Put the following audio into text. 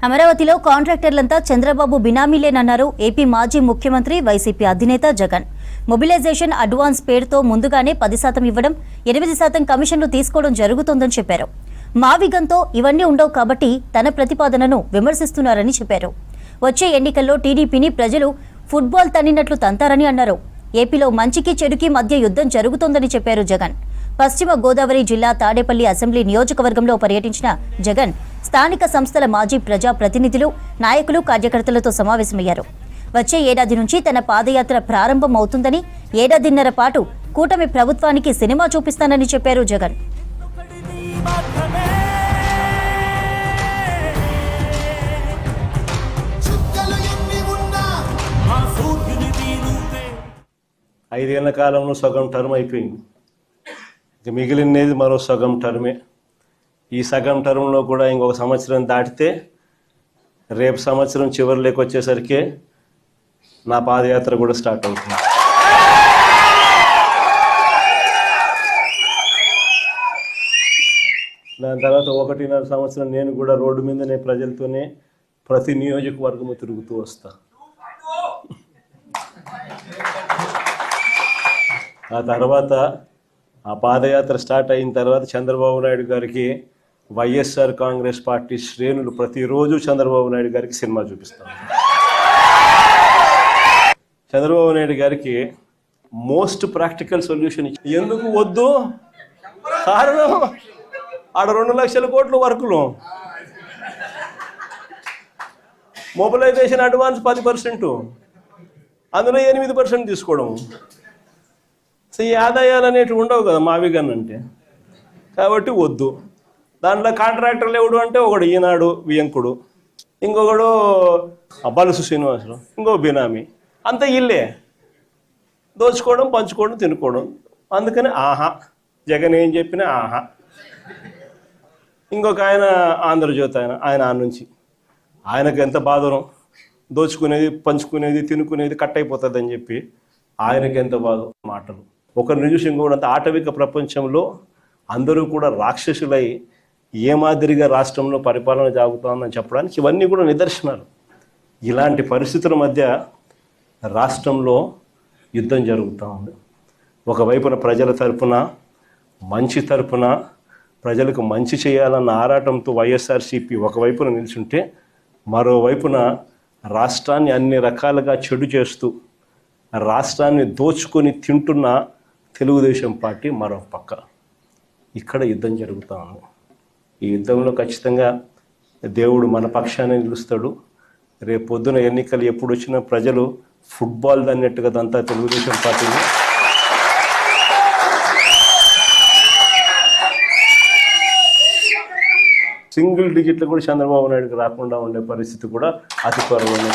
అమరావతిలో కాంట్రాక్టర్లంతా చంద్రబాబు బినామీలేనన్నారు ఏపీ మాజీ ముఖ్యమంత్రి వైసీపీ అధినేత జగన్. మొబిలైజేషన్ అడ్వాన్స్ పేరుతో ముందుగానే 10% ఇవ్వడం, 8% కమిషన్లు తీసుకోవడం జరుగుతోందని చెప్పారు. మావిగంతో ఇవన్నీ ఉండవు కాబట్టి తన ప్రతిపాదనను విమర్శిస్తున్నారని చెప్పారు. వచ్చే ఎన్నికల్లో టీడీపీని ప్రజలు ఫుట్బాల్ తన్నినట్లు తంతారని అన్నారు. ఏపీలో మంచికి చెడుకి మధ్య యుద్ధం జరుగుతోందని చెప్పారు జగన్. పశ్చిమ గోదావరి జిల్లా తాడేపల్లి అసెంబ్లీ నియోజకవర్గంలో పర్యటించిన జగన్ స్థానిక సంస్థల మాజీ ప్రజా ప్రతినిధులు, నాయకులు, కార్యకర్తలతో సమావేశమయ్యారు. వచ్చే ఏడాది నుంచి తన పాదయాత్ర ప్రారంభం అవుతుందని, ఏడాదిన్నర పాటు కూటమి ప్రభుత్వానికి సినిమా చూపిస్తానని చెప్పారు జగన్. ఐదేళ్ల కాలంలో సగం టర్మ్ అయిపోయింది. ఇక మిగిలినది మరో సగం టర్మే. ఈ సగం టర్మ్లో కూడా ఇంకొక సంవత్సరం దాటితే రేపు సంవత్సరం చివరిలోకి వచ్చేసరికి నా పాదయాత్ర కూడా స్టార్ట్ అవుతుంది. దాని తర్వాత 1.5 సంవత్సరం నేను కూడా రోడ్డు మీదనే ప్రజలతోనే ప్రతి నియోజకవర్గము తిరుగుతూ వస్తా. ఆ తర్వాత ఆ పాదయాత్ర స్టార్ట్ అయిన తర్వాత చంద్రబాబు నాయుడు గారికి వైఎస్ఆర్ కాంగ్రెస్ పార్టీ శ్రేణులు ప్రతిరోజు చంద్రబాబు నాయుడు గారికి సినిమా చూపిస్తాం. చంద్రబాబు నాయుడు గారికి మోస్ట్ ప్రాక్టికల్ సొల్యూషన్ ఎందుకు వద్దు, కారణం ఆడ 2 లక్షల కోట్ల వర్కులు, మొబిలైజేషన్ అడ్వాన్స్ 10%, అందులో 8% తీసుకోవడం. సో ఈ ఆదాయాలు అనేటివి ఉండవు కదా మావిగన్ అంటే, కాబట్టి వద్దు. దాంట్లో కాంట్రాక్టర్లు ఎవడు అంటే ఒకడు ఈనాడు వియంకుడు, ఇంకొకడు బలుసు శ్రీనివాసులు, ఇంకో బినామీ, అంత ఇల్లే దోచుకోవడం, పంచుకోవడం, తినుకోవడం. అందుకని ఆహా జగన్ ఏం చెప్పినా ఆహా. ఇంకొక ఆయన ఆంధ్రజ్యోతి ఆయన ఆ నుంచి ఆయనకు ఎంత బాధనం, దోచుకునేది, పంచుకునేది, తినుకునేది కట్ అయిపోతుంది అని చెప్పి ఆయనకి ఎంత బాధ మాటలు. ఒకరిని చూసి ఇంకొకటి ఆటవిక ప్రపంచంలో అందరూ కూడా రాక్షసులై ఏ మాదిరిగా రాష్ట్రంలో పరిపాలన సాగుతోందని చెప్పడానికి ఇవన్నీ కూడా నిదర్శనాలు. ఇలాంటి పరిస్థితుల మధ్య రాష్ట్రంలో యుద్ధం జరుగుతూ ఉంది. ఒకవైపున ప్రజల తరపున, మంచి తరపున, ప్రజలకు మంచి చేయాలన్న ఆరాటంతో వైఎస్ఆర్సీపీ ఒకవైపున నిల్చుంటే, మరోవైపున రాష్ట్రాన్ని అన్ని రకాలుగా చెడు చేస్తూ రాష్ట్రాన్ని దోచుకొని తింటున్న తెలుగుదేశం పార్టీ మరో పక్క. ఇక్కడ యుద్ధం జరుగుతూ ఉంది. ఈ యుద్ధంలో ఖచ్చితంగా దేవుడు మన పక్షాన్ని నిలుస్తాడు. రేపు పొద్దున ఎన్నికలు ఎప్పుడు వచ్చినా ప్రజలు ఫుట్బాల్ అన్నట్టుగా అంతా తెలుగుదేశం పార్టీని సింగిల్ డిజిట్లు కూడా చంద్రబాబు నాయుడుకి రాకుండా ఉండే పరిస్థితి కూడా అతి త్వరలోనే